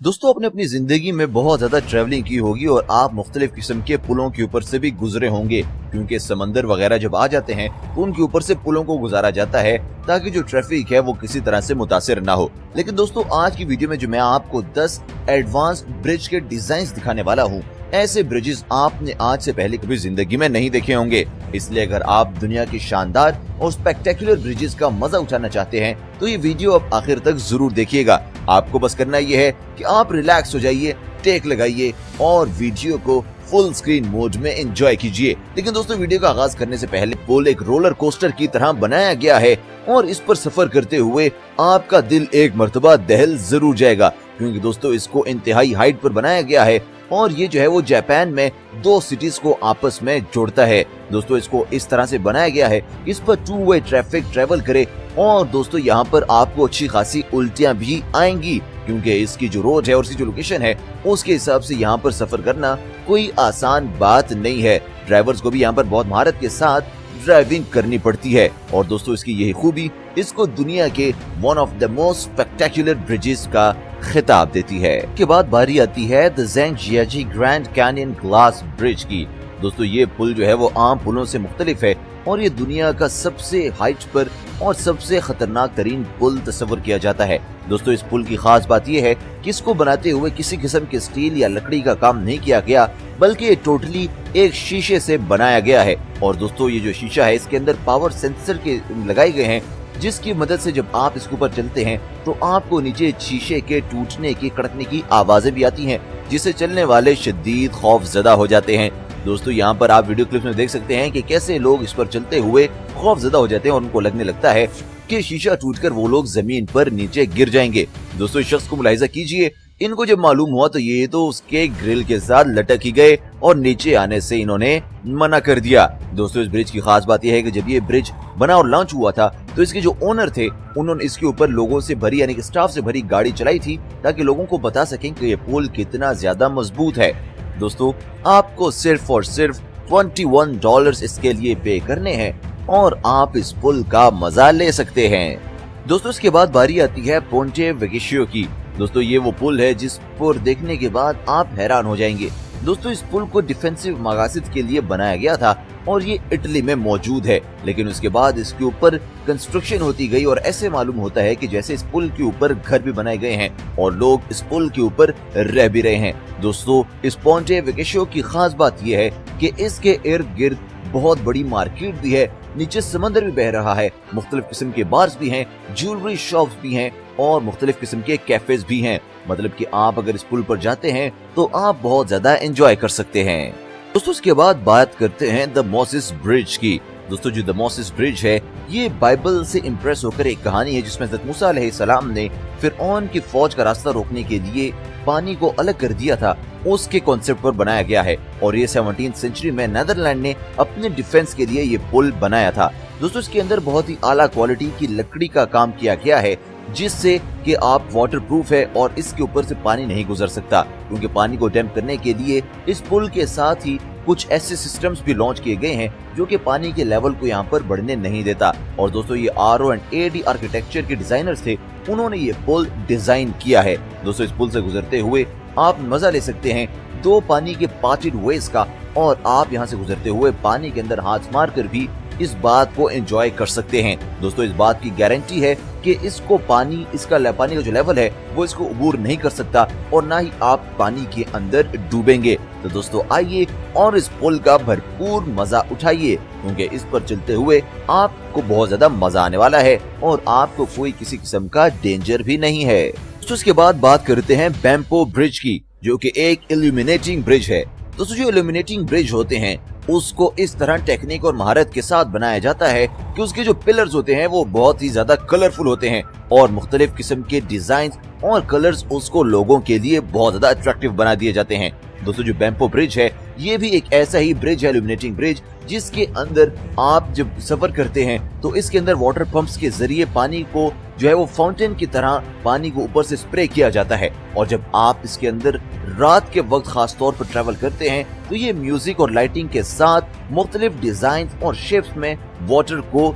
दोस्तों अपने अपनी जिंदगी में बहुत ज्यादा ट्रैवलिंग की होगी और आप मुख्तलिफ किस्म के पुलों के ऊपर से भी गुजरे होंगे, क्योंकि समंदर वगैरह जब आ जाते हैं तो उनके ऊपर से पुलों को गुजारा जाता है ताकि जो ट्रैफिक है वो किसी तरह से मुतासिर ना हो। लेकिन दोस्तों आज की वीडियो में जो मैं आपको 10 एडवांस्ड ब्रिज के डिजाइन दिखाने वाला हूँ, ऐसे ब्रिजेस आपने आज से पहले कभी जिंदगी में नहीं देखे होंगे। इसलिए अगर आप दुनिया की शानदार और स्पेक्टेकुलर ब्रिजेस का मजा उठाना चाहते हैं तो ये वीडियो अब आखिर तक जरूर देखिएगा। आपको बस करना ये है कि आप रिलैक्स हो जाइए, टेक लगाइए और वीडियो को फुल स्क्रीन मोड में एंजॉय कीजिए। लेकिन दोस्तों वीडियो का आगाज करने से पहले पुल एक रोलर कोस्टर की तरह बनाया गया है और इस पर सफर करते हुए आपका दिल एक मर्तबा दहल जरूर जाएगा, क्योंकि दोस्तों इसको इंतहाई हाइट पर बनाया गया है और ये जो है वो जापान में 2 सिटीज को आपस में जोड़ता है। दोस्तों इसको इस तरह से बनाया गया है इस पर 2 वे ट्रैफिक ट्रेवल करे और दोस्तों यहाँ पर आपको अच्छी खासी उल्टियां भी आएंगी, क्योंकि इसकी जो रोड है और इसकी जो लोकेशन है उसके हिसाब से यहाँ पर सफर करना कोई आसान बात नहीं है। ड्राइवर्स को भी यहाँ पर बहुत महारत के साथ ड्राइविंग करनी पड़ती है और दोस्तों इसकी यही खूबी इसको दुनिया के one of the most spectacular bridges का खिताब देती है। के बाद बारी आती है the Zhangjiajie Grand Canyon glass bridge की। दोस्तों ये पुल जो है वो आम पुलों से मुख्तलिफ है और ये दुनिया का सबसे हाइट पर और सबसे खतरनाक तरीन पुल तस्वर किया जाता है। दोस्तों इस पुल की खास बात यह है कि इसको बनाते हुए किसी किस्म के स्टील या लकड़ी का काम नहीं किया गया, बल्कि ये टोटली एक शीशे से बनाया गया है। और दोस्तों ये जो शीशा है इसके अंदर पावर सेंसर के लगाए गए हैं, जिसकी मदद से जब आप इसके ऊपर चलते हैं तो आपको नीचे शीशे के टूटने की कड़कने की आवाजें भी आती हैं, जिससे चलने वाले शदीद खौफजदा हो जाते हैं। दोस्तों यहाँ पर आप वीडियो क्लिप में देख सकते हैं कि कैसे लोग इस पर चलते हुए खौफजदा हो जाते हैं और उनको लगने लगता है कि शीशा टूटकर वो लोग जमीन पर नीचे गिर जाएंगे। दोस्तों इस शख्स को मुलाहिजा कीजिए, इनको जब मालूम हुआ तो ये तो उसके ग्रिल के साथ लटक ही गए और नीचे आने से इन्होंने मना कर दिया। दोस्तों इस ब्रिज की खास बात यह है कि जब ये ब्रिज बना और लॉन्च हुआ था तो इसके जो ओनर थे उन्होंने इसके ऊपर लोगों से भरी यानी कि स्टाफ से भरी गाड़ी चलाई थी ताकि लोगों को बता सकें कि ये पुल कितना ज्यादा मजबूत है। दोस्तों आपको सिर्फ और सिर्फ $21 इसके लिए पे करने हैं और आप इस पुल का मजा ले सकते हैं। दोस्तों इसके बाद बारी आती है पोंटे वेगेशियो की। दोस्तों ये वो पुल है जिस पर देखने के बाद आप हैरान हो जाएंगे। दोस्तों इस पुल को डिफेंसिव मकासद के लिए बनाया गया था और ये इटली में मौजूद है, लेकिन उसके बाद इसके ऊपर कंस्ट्रक्शन होती गई और ऐसे मालूम होता है कि जैसे इस पुल के ऊपर घर भी बनाए गए हैं और लोग इस पुल के ऊपर रह भी रहे हैं। दोस्तों इस पोंटे वेगेशियो की खास बात यह है कि इसके इर्द गिर्द बहुत बड़ी मार्केट भी है, नीचे समंदर भी बह रहा है, मुख्तलिफ किस्म के बार्स भी हैं, ज्वेलरी शॉप्स भी हैं और मुख्तलिफ किस्म के कैफेज भी हैं। मतलब कि आप अगर इस पुल पर जाते हैं तो आप बहुत ज्यादा एंजॉय कर सकते हैं। दोस्तों उसके बाद बात करते हैं द मोसेस ब्रिज की। दोस्तों जो द मोसेस ब्रिज है ये बाइबल से इम्प्रेस होकर एक कहानी है जिसमें हज़रत मूसा अलैहिस्सलाम ने फिरऔन की फौज का रास्ता रोकने के लिए पानी को अलग कर दिया था, उसके कॉन्सेप्ट पर बनाया गया है और ये 17th सेंचुरी में नीदरलैंड ने अपने डिफेंस के लिए ये पुल बनाया था। दोस्तों इसके अंदर बहुत ही आला क्वालिटी की लकड़ी का काम किया गया है, जिससे कि आप वाटर प्रूफ है और इसके ऊपर से पानी नहीं गुजर सकता, क्योंकि पानी को डैम करने के लिए इस पुल के साथ ही कुछ ऐसे सिस्टम्स भी लॉन्च किए गए हैं जो कि पानी के लेवल को यहाँ पर बढ़ने नहीं देता। और दोस्तों ये RO&AD आर्किटेक्चर के डिजाइनर्स थे, उन्होंने ये पुल डिजाइन किया है। दोस्तों इस पुल से गुजरते हुए आप मजा ले सकते हैं 2 पानी के पार्टेड वेज का और आप यहाँ से गुजरते हुए पानी के अंदर हाथ मार कर भी इस बात को एंजॉय कर सकते हैं। दोस्तों इस बात की गारंटी है कि इसको पानी का जो लेवल है वो इसको अबूर नहीं कर सकता और ना ही आप पानी के अंदर डूबेंगे। तो दोस्तों आइए और इस पुल का भरपूर मजा उठाइए, क्योंकि इस पर चलते हुए आपको बहुत ज्यादा मजा आने वाला है और आपको कोई किसी किस्म का डेंजर भी नहीं है। दोस्तों इसके बाद बात करते हैं बैम्पो ब्रिज की, जो कि एक इल्यूमिनेटिंग ब्रिज है। दोस्तों जो इल्यूमिनेटिंग ब्रिज होते हैं उसको इस तरह टेक्निक और महारत के साथ बनाया जाता है कि उसके जो पिलर्स होते हैं वो बहुत ही ज्यादा कलरफुल होते हैं और मुख्तलिफ किस्म के डिजाइन और कलर्स उसको लोगों के लिए बहुत ज्यादा अट्रैक्टिव बना दिए जाते हैं। दोस्तों जो बैम्पो ब्रिज है ये भी एक ऐसा ही ब्रिज है, इल्यूमिनेटिंग ब्रिज, जिसके अंदर आप जब सफर करते हैं तो इसके अंदर वाटर पंप्स के जरिए पानी को जो है वो फाउंटेन की तरह पानी को ऊपर से स्प्रे किया जाता है और जब आप इसके अंदर रात के वक्त खास तौर पर ट्रैवल करते हैं तो ये म्यूजिक और लाइटिंग के साथ मुख्तलिफ डिजाइन और शेप्स में वाटर को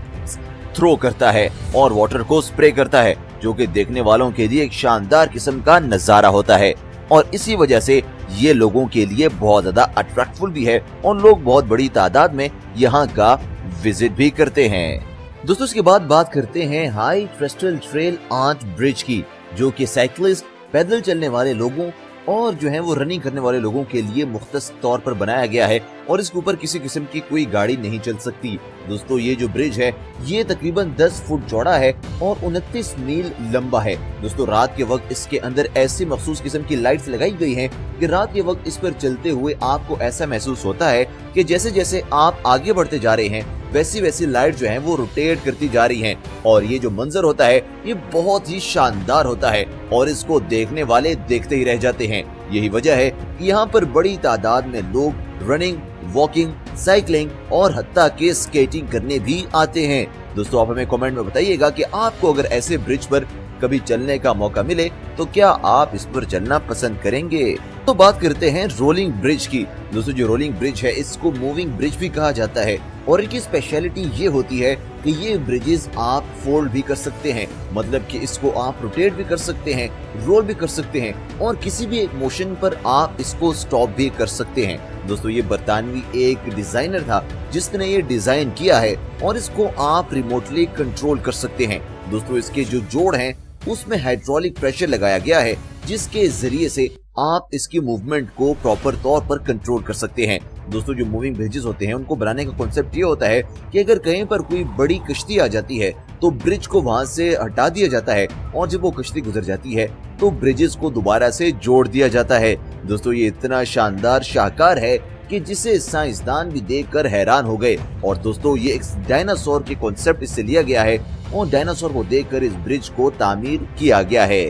थ्रो करता है और वाटर को स्प्रे करता है। जो कि देखने वालों के लिए एक शानदार किस्म का नजारा होता है और इसी वजह से ये लोगों के लिए बहुत ज्यादा अट्रैक्टिव भी है और लोग बहुत बड़ी तादाद में यहाँ का विजिट भी करते हैं। दोस्तों इसके बाद बात करते हैं high crystal trail arch bridge की, जो कि साइकिलिस्ट, पैदल चलने वाले लोगों और जो है वो रनिंग करने वाले लोगों के लिए मुख्तस तौर पर बनाया गया है और इसके ऊपर किसी किस्म की कोई गाड़ी नहीं चल सकती। दोस्तों ये जो ब्रिज है ये तकरीबन 10 फुट चौड़ा है और 29 मील लंबा है। दोस्तों रात के वक्त इसके अंदर ऐसी मखसूस किस्म की लाइट्स लगाई गई हैं कि रात के वक्त इस पर चलते हुए आपको ऐसा महसूस होता है कि जैसे जैसे आप आगे बढ़ते जा रहे हैं वैसी वैसी लाइट जो है वो रोटेट करती जा रही हैं और ये जो मंजर होता है ये बहुत ही शानदार होता है और इसको देखने वाले देखते ही रह जाते हैं। यही वजह है कि यहाँ पर बड़ी तादाद में लोग रनिंग, वॉकिंग, साइकिलिंग और हत्ता के स्केटिंग करने भी आते हैं। दोस्तों आप हमें कमेंट में बताइएगा कि आपको अगर ऐसे ब्रिज पर कभी चलने का मौका मिले तो क्या आप इस पर चलना पसंद करेंगे। तो बात करते हैं रोलिंग ब्रिज की। दोस्तों जो रोलिंग ब्रिज है इसको मूविंग ब्रिज भी कहा जाता है और इनकी स्पेशलिटी ये होती है कि ये ब्रिजेस आप फोल्ड भी कर सकते हैं, मतलब कि इसको आप रोटेट भी कर सकते हैं, रोल भी कर सकते हैं और किसी भी एक मोशन पर आप इसको स्टॉप भी कर सकते हैं। दोस्तों ये बरतानवी एक डिजाइनर था जिसने ये डिजाइन किया है और इसको आप रिमोटली कंट्रोल कर सकते हैं। दोस्तों इसके जो जोड़ हैं उसमें हाइड्रोलिक प्रेशर लगाया गया है जिसके जरिए से आप इसकी मूवमेंट को प्रॉपर तौर पर कंट्रोल कर सकते हैं। दोस्तों जो मूविंग ब्रिजेस होते हैं उनको बनाने का कॉन्सेप्ट ये होता है कि अगर कहीं पर कोई बड़ी कश्ती आ जाती है तो ब्रिज को वहां से हटा दिया जाता है और जब वो कश्ती गुजर जाती है तो ब्रिजेस को दोबारा से जोड़ दिया जाता है। दोस्तों ये इतना शानदार शाहकार है कि जिसे साइंसदान भी देखकर हैरान हो गए और दोस्तों ये एक डायनासोर के कॉन्सेप्ट इससे लिया गया है और डायनासोर को देखकर इस ब्रिज को तामीर किया गया है।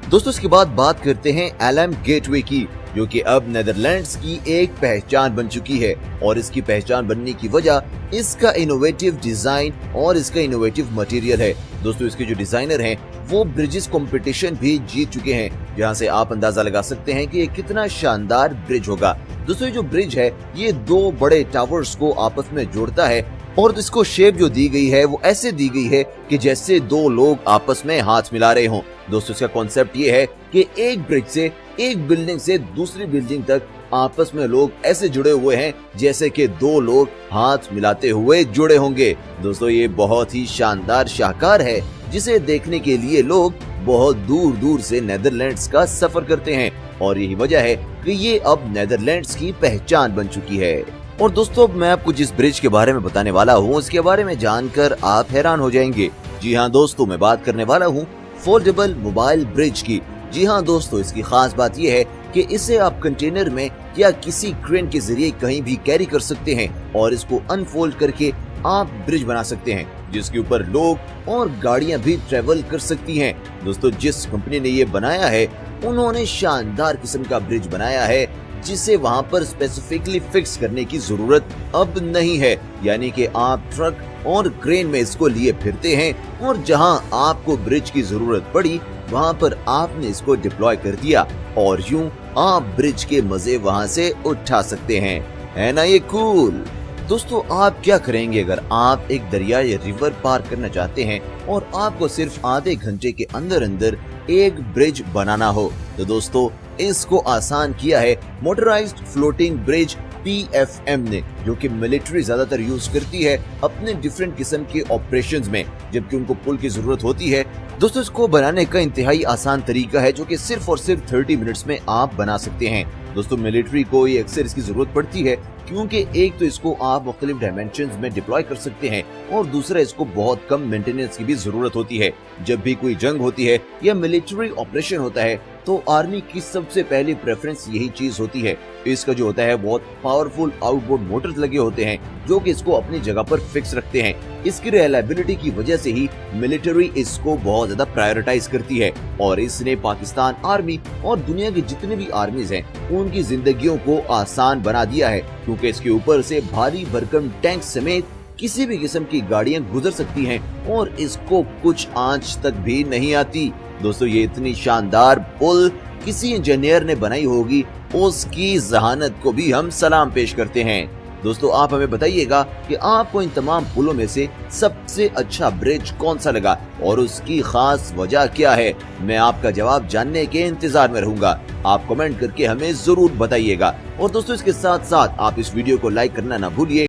दोस्तों इसके बाद बात करते हैं एलएम गेटवे की, जो कि अब नेदरलैंड्स की एक पहचान बन चुकी है और इसकी पहचान बनने की वजह इसका इनोवेटिव डिजाइन और इसका इनोवेटिव मटेरियल है। दोस्तों इसके जो डिजाइनर हैं वो ब्रिजेस कंपटीशन भी जीत चुके हैं, जहां से आप अंदाजा लगा सकते हैं कि ये कितना शानदार ब्रिज होगा। दोस्तों ये जो ब्रिज है ये दो बड़े टावर्स को आपस में जोड़ता है और इसको शेप जो दी गई है वो ऐसे दी गई है कि जैसे दो लोग आपस में हाथ मिला रहे हों। दोस्तों इसका कॉन्सेप्ट ये है कि एक ब्रिज से एक बिल्डिंग से दूसरी बिल्डिंग तक आपस में लोग ऐसे जुड़े हुए हैं जैसे कि दो लोग हाथ मिलाते हुए जुड़े होंगे। दोस्तों ये बहुत ही शानदार शाहकार है जिसे देखने के लिए लोग बहुत दूर दूर से नेदरलैंड्स का सफर करते हैं और यही वजह है कि ये अब नेदरलैंड्स की पहचान बन चुकी है। और दोस्तों मैं आपको जिस ब्रिज के बारे में बताने वाला हूँ उसके बारे में जानकर आप हैरान हो जाएंगे। जी हाँ दोस्तों मैं बात करने वाला हूँ फोल्डेबल मोबाइल ब्रिज की। जी हाँ दोस्तों इसकी खास बात यह है कि इसे आप कंटेनर में या किसी क्रेन के जरिए कहीं भी कैरी कर सकते हैं और इसको अनफोल्ड करके आप ब्रिज बना सकते हैं जिसके ऊपर लोग और गाड़ियां भी ट्रेवल कर सकती हैं। दोस्तों जिस कंपनी ने ये बनाया है उन्होंने शानदार किस्म का ब्रिज बनाया है जिसे वहां पर स्पेसिफिकली फिक्स करने की जरूरत अब नहीं है, यानी कि आप ट्रक और क्रेन में इसको लिए फिरते हैं और जहां आपको ब्रिज की जरूरत पड़ी वहां पर आपने इसको डिप्लॉय कर दिया और यूं आप ब्रिज के मजे वहां से उठा सकते हैं। है ना ये कूल। दोस्तों आप क्या करेंगे अगर आप एक दरिया या रिवर पार करना चाहते हैं और आपको सिर्फ आधे घंटे के अंदर अंदर एक ब्रिज बनाना हो? तो दोस्तों इसको आसान किया है मोटराइज्ड फ्लोटिंग ब्रिज PFM ने, जो कि मिलिट्री ज्यादातर यूज करती है अपने डिफरेंट किस्म के ऑपरेशंस में जबकि उनको पुल की जरूरत होती है। दोस्तों इसको बनाने का इंतहाई आसान तरीका है जो कि सिर्फ और सिर्फ 30 मिनट्स में आप बना सकते हैं। दोस्तों मिलिट्री को ये अक्सर इसकी जरूरत पड़ती है क्योंकि एक तो इसको आप मुख्तलिफ डायमेंशंस में डिप्लॉय कर सकते हैं और दूसरा इसको बहुत कम मेंटेनेंस की भी जरूरत होती है। जब भी कोई जंग होती है या मिलिट्री ऑपरेशन होता है तो आर्मी की सबसे पहली प्रेफरेंस यही चीज होती है। इसका जो होता है बहुत पावरफुल आउटबोर्ड मोटर्स लगे होते हैं जो कि इसको अपनी जगह पर फिक्स रखते हैं। इसकी रिलायबिलिटी की वजह से ही मिलिट्री इसको बहुत ज्यादा प्रायोरिटाइज करती है और इसने पाकिस्तान आर्मी और दुनिया की जितनी भी आर्मीज हैं उनकी जिंदगियों को आसान बना दिया है क्योंकि इसके ऊपर से भारी भरकम टैंक समेत किसी भी किस्म की गाड़ियां गुजर सकती हैं और इसको कुछ आंच तक भी नहीं आती। दोस्तों ये इतनी शानदार पुल किसी इंजीनियर ने बनाई होगी उसकी जहानत को भी हम सलाम पेश करते हैं। दोस्तों आप हमें बताइएगा कि आपको इन तमाम पुलों में से सबसे अच्छा ब्रिज कौन सा लगा और उसकी खास वजह क्या है। मैं आपका जवाब जानने के इंतजार में रहूंगा। आप कमेंट करके हमें जरूर बताइएगा और दोस्तों इसके साथ साथ आप इस वीडियो को लाइक करना ना भूलिए।